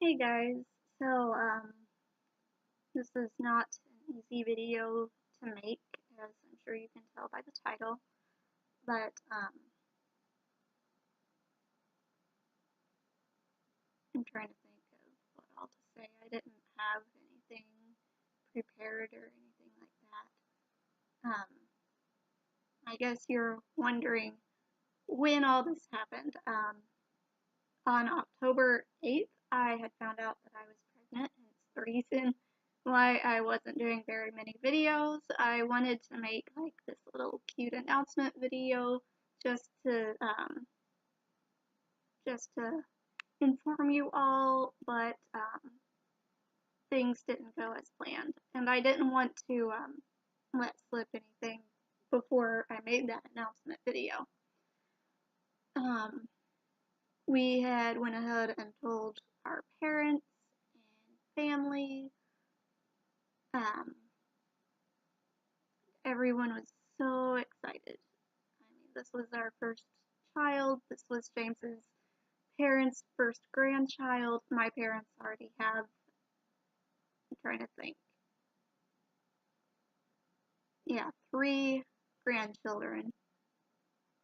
Hey guys, so this is not an easy video to make, as I'm sure you can tell by the title, but I'm trying to think of what all to say. I didn't have anything prepared or anything like that. I guess you're wondering when all this happened. On October 8th, I had found out that I was pregnant, and it's the reason why I wasn't doing very many videos. I wanted to make like this little cute announcement video just to inform you all, but things didn't go as planned, and I didn't want to let slip anything before I made that announcement video. We had went ahead and told our parents and family. Everyone was so excited. I mean, this was our first child. This was James's parents' first grandchild. My parents already have, I'm trying to think, yeah, 3 grandchildren,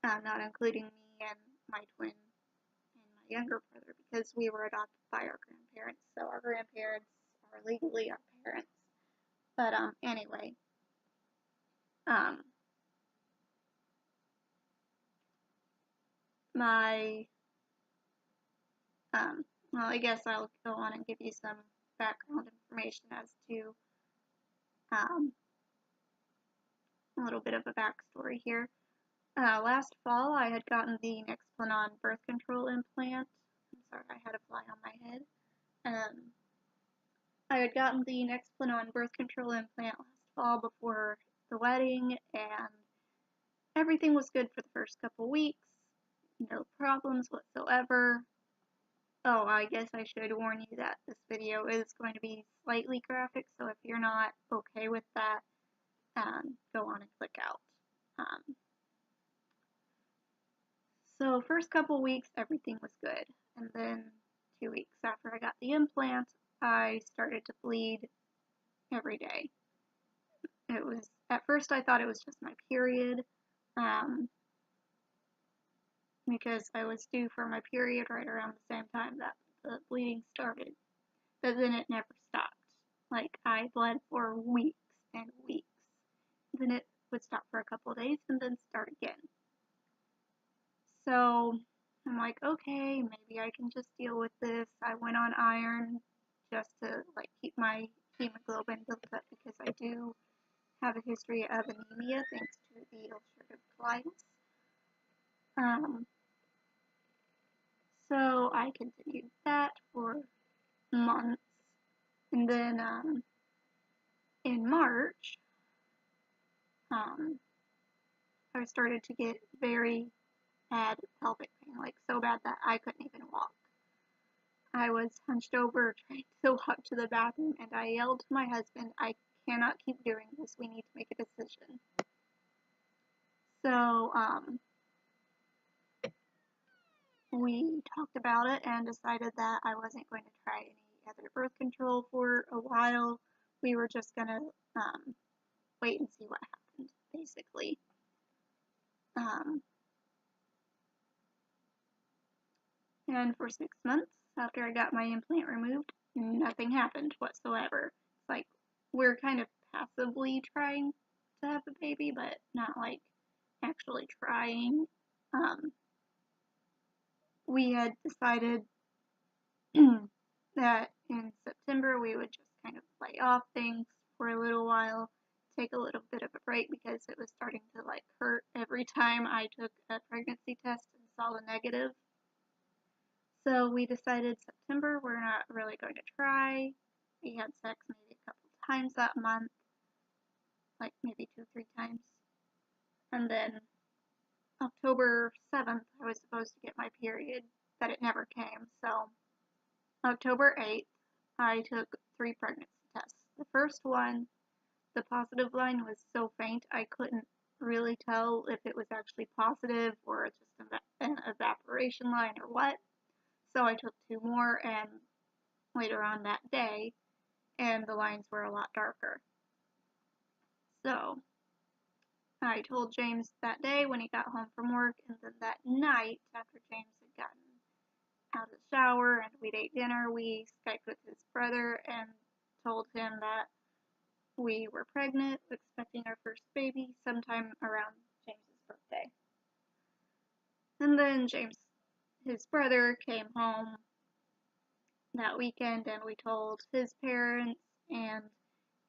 not including me and my twin and my younger brother, because we were adopted by our grandparents, so our grandparents are legally our parents. But anyway, my well, I guess I'll go on and give you some background information as to a little bit of a backstory here. Last fall, I had gotten the Nexplanon birth control implant. I'm sorry, I had a fly on my head. I had gotten the Nexplanon birth control implant last fall before the wedding, and everything was good for the first couple weeks. No problems whatsoever. Oh, I guess I should warn you that this video is going to be slightly graphic, so if you're not okay with that, go on and click out. So first couple weeks, everything was good, and then 2 weeks after I got the implant, I started to bleed every day. It was, at first I thought it was just my period, because I was due for my period right around the same time that the bleeding started. But then it never stopped. Like, I bled for weeks and weeks. Then it would stop for a couple of days and then start again. So I'm like, okay, maybe I can just deal with this. I went on iron just to like keep my hemoglobin built up, because I do have a history of anemia thanks to the ulcerative colitis. So I continued that for months, and then in March, I started to get very bad pelvic pain, like so bad that I couldn't even walk. I was hunched over trying to walk to the bathroom, and I yelled to my husband, "I cannot keep doing this. We need to make a decision." So we talked about it and decided that I wasn't going to try any other birth control for a while. We were just going to wait and see what happened, basically. And for 6 months after I got my implant removed, nothing happened whatsoever. It's like we're kind of passively trying to have a baby, but not like actually trying. We had decided that in September we would just kind of lay off things for a little while, take a little bit of a break, because it was starting to like hurt every time I took a pregnancy test and saw the negative. So we decided September we're not really going to try. We had sex maybe a couple times that month, like maybe 2-3 times. And then October 7th I was supposed to get my period, but it never came. So October 8th I took 3 pregnancy tests. The first one, the positive line was so faint I couldn't really tell if it was actually positive or just an evaporation line or what. So I took 2 more, and later on that day, and the lines were a lot darker. So I told James that day when he got home from work, and then that night, after James had gotten out of the shower and we'd ate dinner, we Skyped with his brother and told him that we were pregnant, expecting our first baby sometime around James's birthday. And then his brother, came home that weekend, and we told his parents and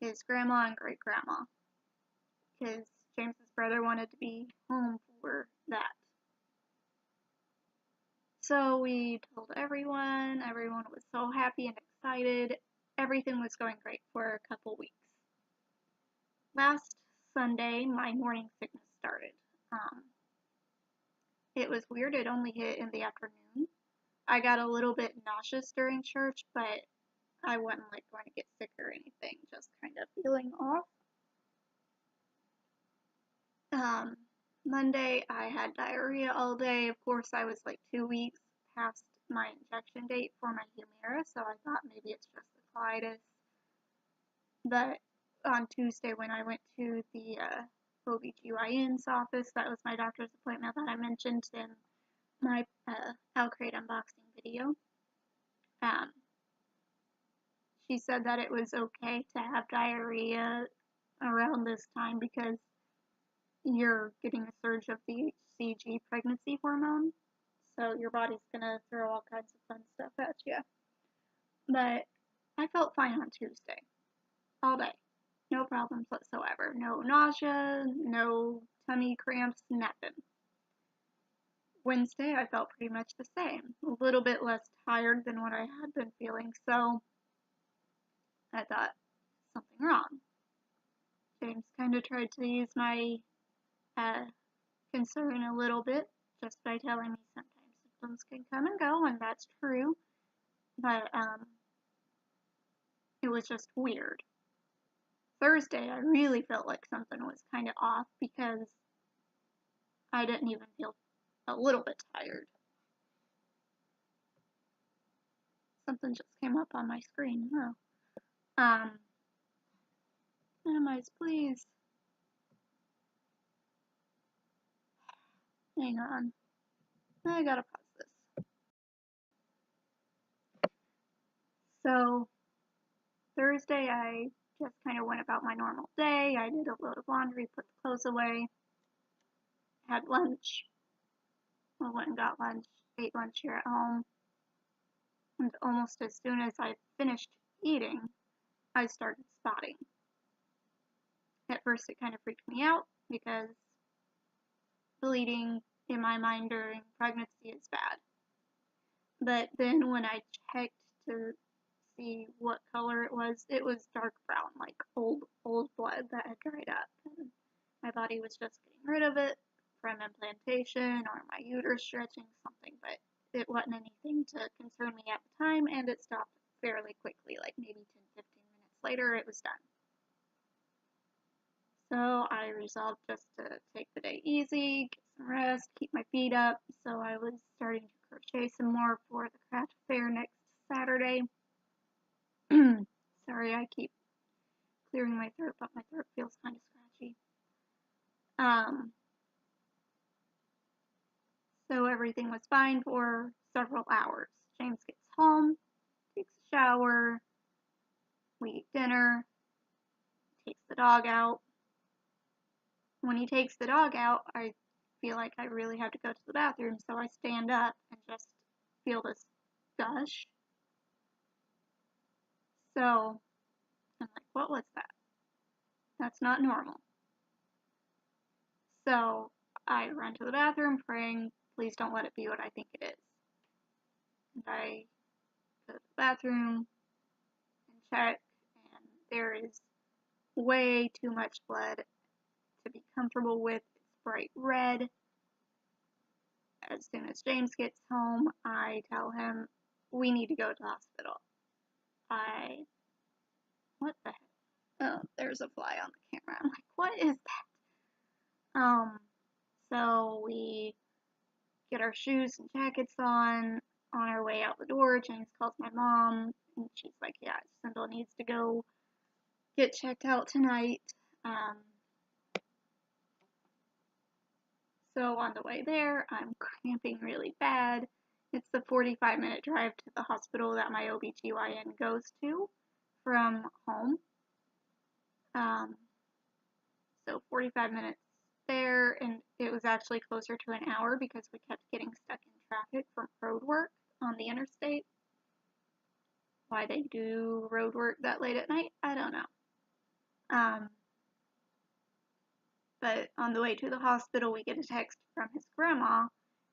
his grandma and great grandma, because James's brother wanted to be home for that. So we told everyone. Everyone was so happy and excited. Everything was going great for a couple weeks. Last Sunday, my morning sickness started. It was weird. It only hit in the afternoon. I got a little bit nauseous during church, but I wasn't going to get sick or anything, just kind of feeling off. Monday, I had diarrhea all day. Of course, I was 2 weeks past my injection date for my Humira, so I thought maybe it's just the colitis. But on Tuesday, when I went to the OBGYN's office, that was my doctor's appointment that I mentioned in my Alcrate unboxing video. She said that it was okay to have diarrhea around this time because you're getting a surge of the HCG pregnancy hormone, so your body's gonna throw all kinds of fun stuff at you. But I felt fine on Tuesday, all day, no problems whatsoever, no nausea, no tummy cramps, nothing. Wednesday, I felt pretty much the same, a little bit less tired than what I had been feeling, so I thought, something wrong. James kind of tried to use my concern a little bit just by telling me sometimes symptoms can come and go, and that's true, but it was just weird. Thursday, I really felt like something was kind of off because I didn't even feel a little bit tired. Something just came up on my screen. Oh. Minimize, please. Hang on. I gotta pause this. So, Thursday, I just kind of went about my normal day. I did a load of laundry, put the clothes away, had lunch. I went and got lunch, ate lunch here at home. And almost as soon as I finished eating, I started spotting. At first, it kind of freaked me out because bleeding, in my mind, during pregnancy is bad. But then when I checked to see what color it was dark brown, like old blood that had dried up. And my body was just getting rid of it from implantation or my uterus stretching, something, but it wasn't anything to concern me at the time, and it stopped fairly quickly, like maybe 10-15 minutes later, it was done. So I resolved just to take the day easy, get some rest, keep my feet up, so I was starting to crochet some more for the craft fair next Saturday. Sorry, I keep clearing my throat, but my throat feels kind of scratchy. So everything was fine for several hours. James gets home, takes a shower, we eat dinner, takes the dog out. When he takes the dog out, I feel like I really have to go to the bathroom, so I stand up and just feel this gush. So I'm like, what was that? That's not normal. So I run to the bathroom praying, please don't let it be what I think it is. And I go to the bathroom and check, and there is way too much blood to be comfortable with. It's bright red. As soon as James gets home, I tell him, we need to go to the hospital. What the heck? Oh, there's a fly on the camera. I'm like, what is that? So we get our shoes and jackets on our way out the door, James calls my mom, and she's like, yeah, Sindel needs to go get checked out tonight. So on the way there, I'm cramping really bad. It's the 45-minute drive to the hospital that my OBGYN goes to from home. So 45 minutes there, and it was actually closer to an hour because we kept getting stuck in traffic from road work on the interstate. Why they do road work that late at night, I don't know. But on the way to the hospital, we get a text from his grandma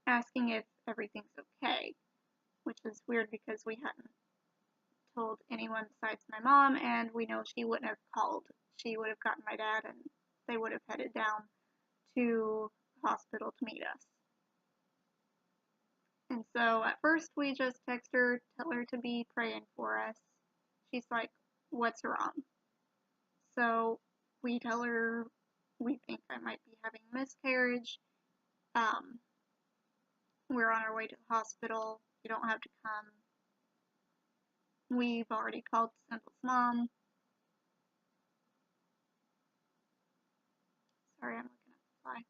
asking if everything's okay, which is weird because we hadn't told anyone besides my mom, and we know she wouldn't have called. She would have gotten my dad, and they would have headed down to the hospital to meet us. And so at first we just text her, tell her to be praying for us. She's like, what's wrong? So we tell her we think I might be having a miscarriage. We're on our way to the hospital. You don't have to come. We've already called Sindel's mom. Sorry, I'm looking at the fly.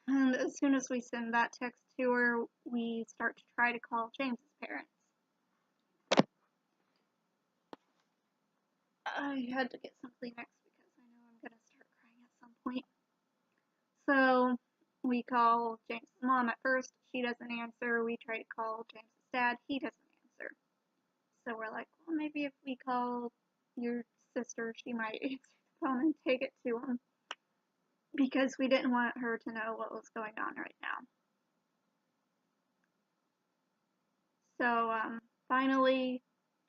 And as soon as we send that text to her, we start to try to call James's parents. I had to get some Kleenex because I know I'm going to start crying at some point. So we call James's mom at first. She doesn't answer. We try to call James's dad. He doesn't answer. So we're like, well, maybe if we call your sister, she might answer the phone and take it to him. Because we didn't want her to know what was going on right now. So finally,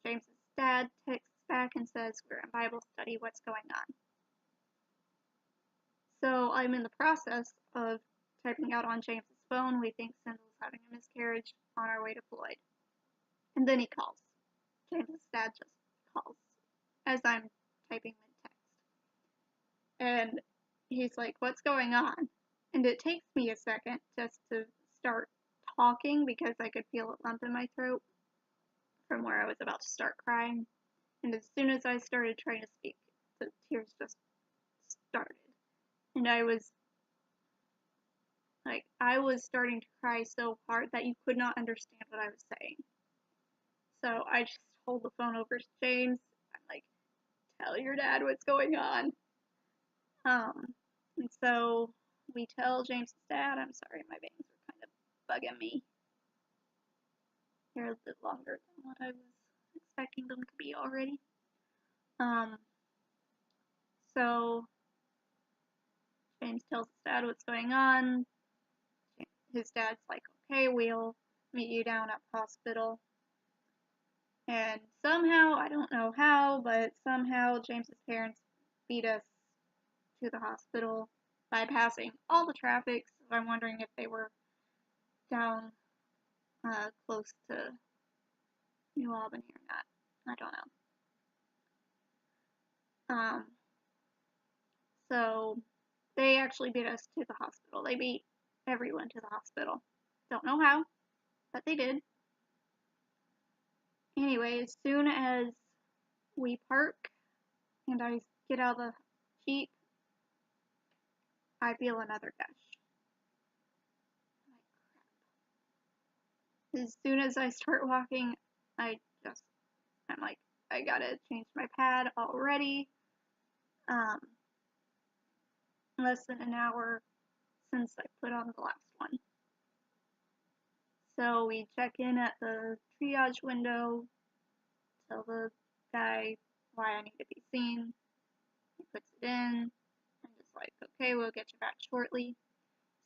James's dad texts back and says, we're in Bible study, what's going on? So I'm in the process of typing out on James's phone, we think Sindel's having a miscarriage, on our way to Floyd. And then he calls. James's dad just calls as I'm typing mid-text. And he's like, what's going on? And it takes me a second just to start talking because I could feel a lump in my throat from where I was about to start crying. And as soon as I started trying to speak, the tears just started. And I was starting to cry so hard that you could not understand what I was saying. So I just hold the phone over to James. I'm like, tell your dad what's going on. And so we tell James's dad, I'm sorry, my veins are kind of bugging me. They're a bit longer than what I was expecting them to be already. So James tells his dad what's going on. His dad's like, okay, we'll meet you down at the hospital. And somehow, I don't know how, but somehow James's parents beat us to the hospital, bypassing all the traffic. So I'm wondering if they were down close to New Albany or not. I don't know. So they actually beat us to the hospital. They beat everyone to the hospital. Don't know how, but they did. Anyway, as soon as we park and I get out of the Jeep, I feel another gush. As soon as I start walking, I'm like, I gotta change my pad already. Less than an hour since I put on the last one. So we check in at the triage window, tell the guy why I need to be seen. He puts it in. I'm just like, okay, we'll get you back shortly.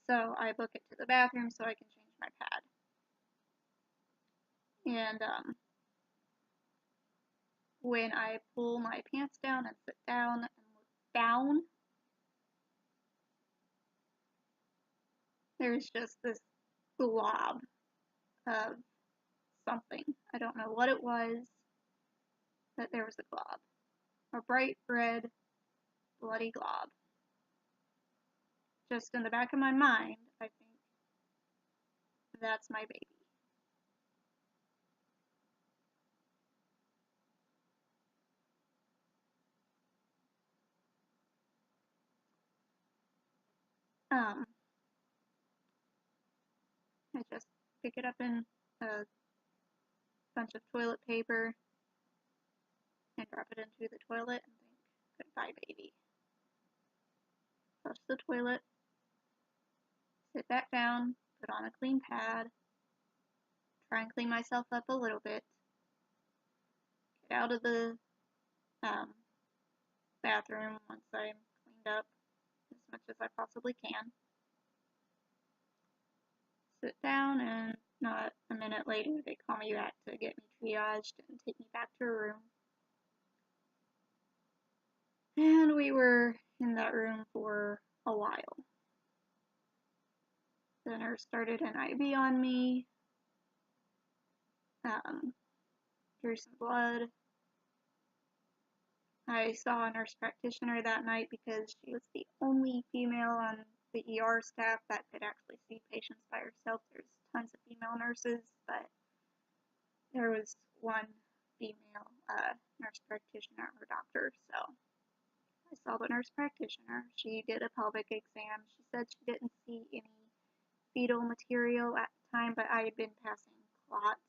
So I book it to the bathroom so I can change my pad. And when I pull my pants down and sit down and look down, there's just this glob of something. I don't know what it was, but there was a glob. A bright red, bloody glob. Just in the back of my mind, I think that's my baby. I just pick it up in a bunch of toilet paper and drop it into the toilet and think, goodbye, baby. Flush the toilet, sit back down, put on a clean pad, try and clean myself up a little bit, get out of the bathroom once I'm cleaned up as much as I possibly can, sit down, and not a minute later they call me back to get me triaged and take me back to a room. And we were in that room for a while. The nurse started an IV on me, drew some blood. I saw a nurse practitioner that night because she was the only female on the ER staff that could actually see patients by herself. There's tons of female nurses, but there was one female nurse practitioner, her doctor, so I saw the nurse practitioner. She did a pelvic exam. She said she didn't see any fetal material at the time, but I had been passing clots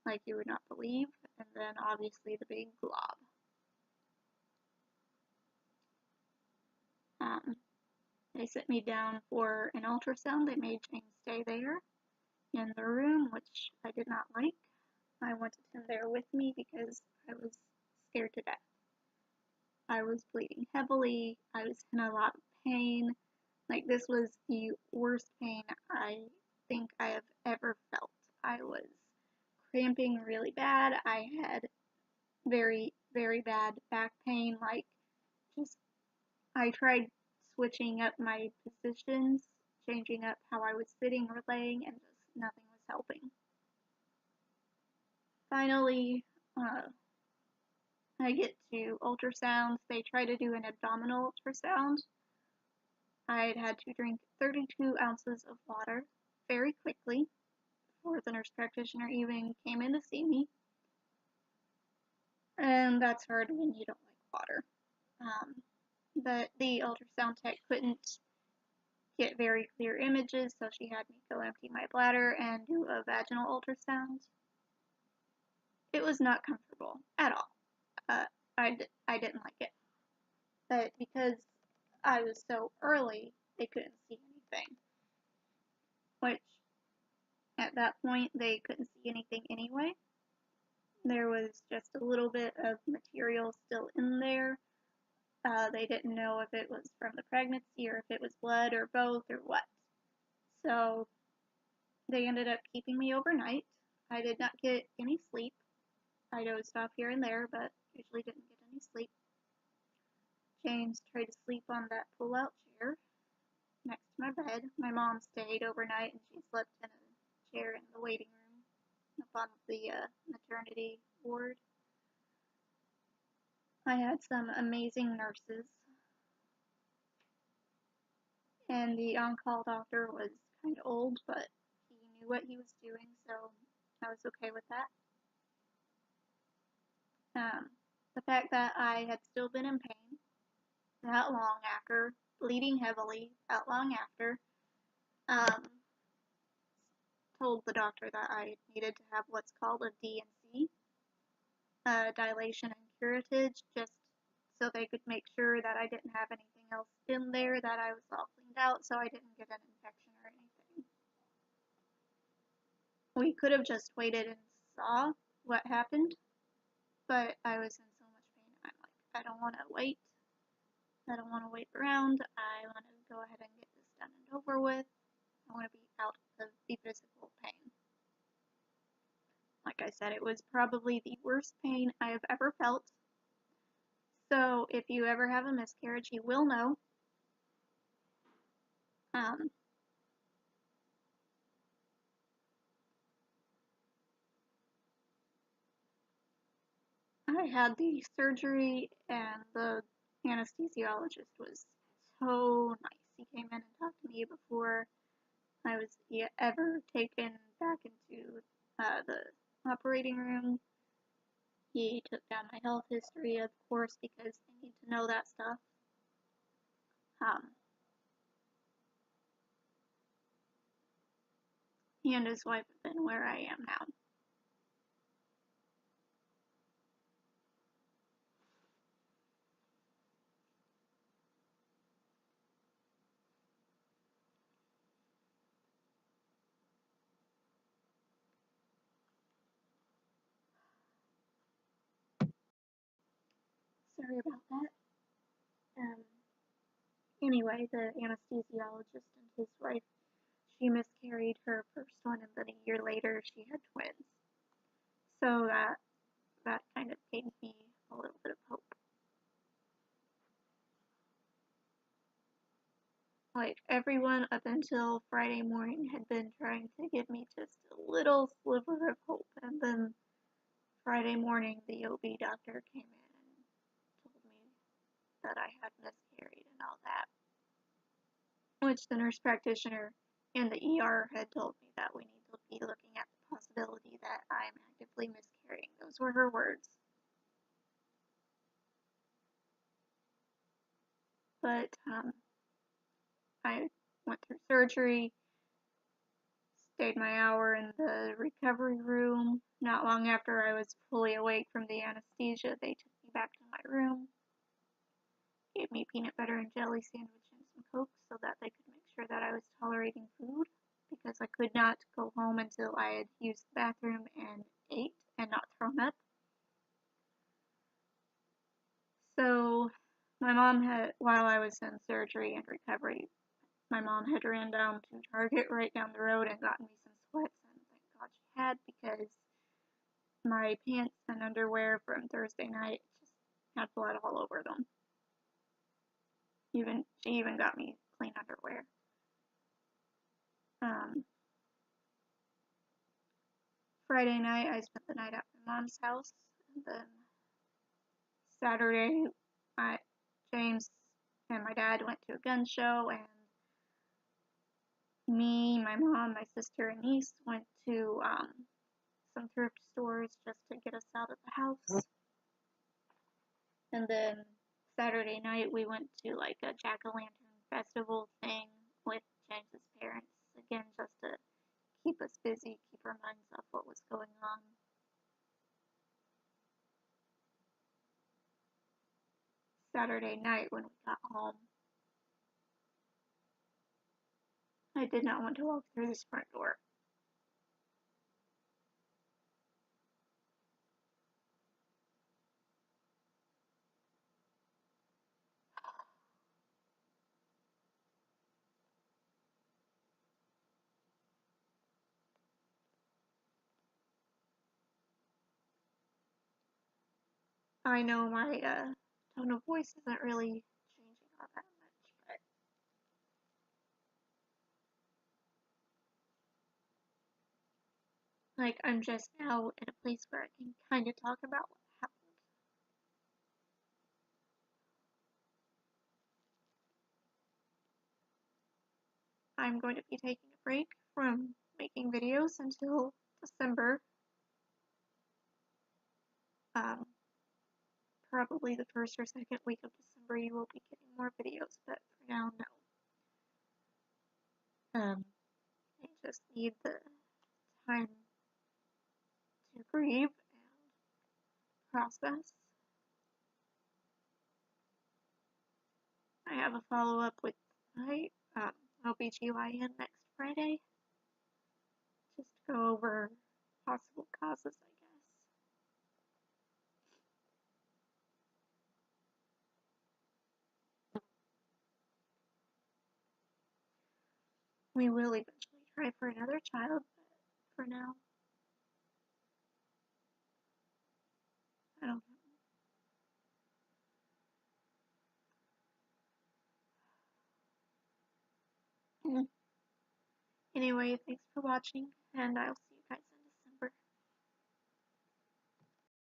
like you would not believe, and then obviously the big glob. They sent me down for an ultrasound. They made James stay there in the room, which I did not like. I wanted him there with me because I was scared to death. I was bleeding heavily. I was in a lot of pain. Like, this was the worst pain I think I have ever felt. I was cramping really bad. I had very, very bad back pain. Like, I tried switching up my positions, changing up how I was sitting or laying, and just nothing was helping. Finally, I get to ultrasounds. They try to do an abdominal ultrasound. I'd had to drink 32 ounces of water very quickly before the nurse practitioner even came in to see me. And that's hard when you don't like water. But the ultrasound tech couldn't get very clear images, so she had me go empty my bladder and do a vaginal ultrasound. It was not comfortable at all. I didn't like it. But because I was so early, they couldn't see anything. Which, at that point, they couldn't see anything anyway. There was just a little bit of material still in there. They didn't know if it was from the pregnancy or if it was blood or both or what. So they ended up keeping me overnight. I did not get any sleep. I dozed off here and there, but usually didn't get any sleep. James tried to sleep on that pull-out chair next to my bed. My mom stayed overnight and she slept in a chair in the waiting room up on the maternity ward. I had some amazing nurses, and the on-call doctor was kind of old, but he knew what he was doing, so I was okay with that. The fact that I had still been in pain that long after, bleeding heavily that long after, told the doctor that I needed to have what's called a D&C, dilation and curettage, just so they could make sure that I didn't have anything else in there, that I was all cleaned out, so I didn't get an infection or anything. We could have just waited and saw what happened, but I was in so much pain, I'm like, I don't want to wait. I don't want to wait around. I want to go ahead and get this done and over with. I want to be out of the physical pain. Like I said, it was probably the worst pain I have ever felt. So if you ever have a miscarriage, you will know. I had the surgery, and the anesthesiologist was so nice. He came in and talked to me before I was ever taken back into the operating room. He took down my health history, of course, because they need to know that stuff. He and his wife have been where I am now. Sorry about that. Anyway, the anesthesiologist and his wife, she miscarried her first one, and then a year later she had twins. So that kind of gave me a little bit of hope. Like, everyone up until Friday morning had been trying to give me just a little sliver of hope, and then Friday morning the OB doctor came in and told me that I had miscarried and all that, which the nurse practitioner and the ER had told me that we need to be looking at the possibility that I'm actively miscarrying. Those were her words. But I went through surgery, stayed my hour in the recovery room. Not long after I was fully awake from the anesthesia, they took me back to my room, gave me peanut butter and jelly sandwich and some Coke so that they could make sure that I was tolerating food, because I could not go home until I had used the bathroom and ate and not thrown up. So my mom had, while I was in surgery and recovery, my mom had ran down to Target right down the road and gotten me some sweats, and thank God she had, because my pants and underwear from Thursday night just had blood all over them. She even got me clean underwear. Friday night I spent the night at my mom's house, and then Saturday James and my dad went to a gun show, and me, my mom, my sister, and niece went to some thrift stores just to get us out of the house. And then Saturday night we went to like a jack-o'-lantern festival thing with James's parents, again just to keep us busy, keep our minds off what was going on. Saturday night when we got home, I did not want to walk through this front door. I know my tone of voice isn't really changing all that much, but like I'm just now in a place where I can kind of talk about what happened. I'm going to be taking a break from making videos until December. Probably the first or second week of December you will be getting more videos, but for now, no. I just need the time to grieve and process. I have a follow-up with my OBGYN next Friday, just to go over possible causes, I guess. We will eventually try for another child, but for now, I don't know. Anyway, thanks for watching, and I'll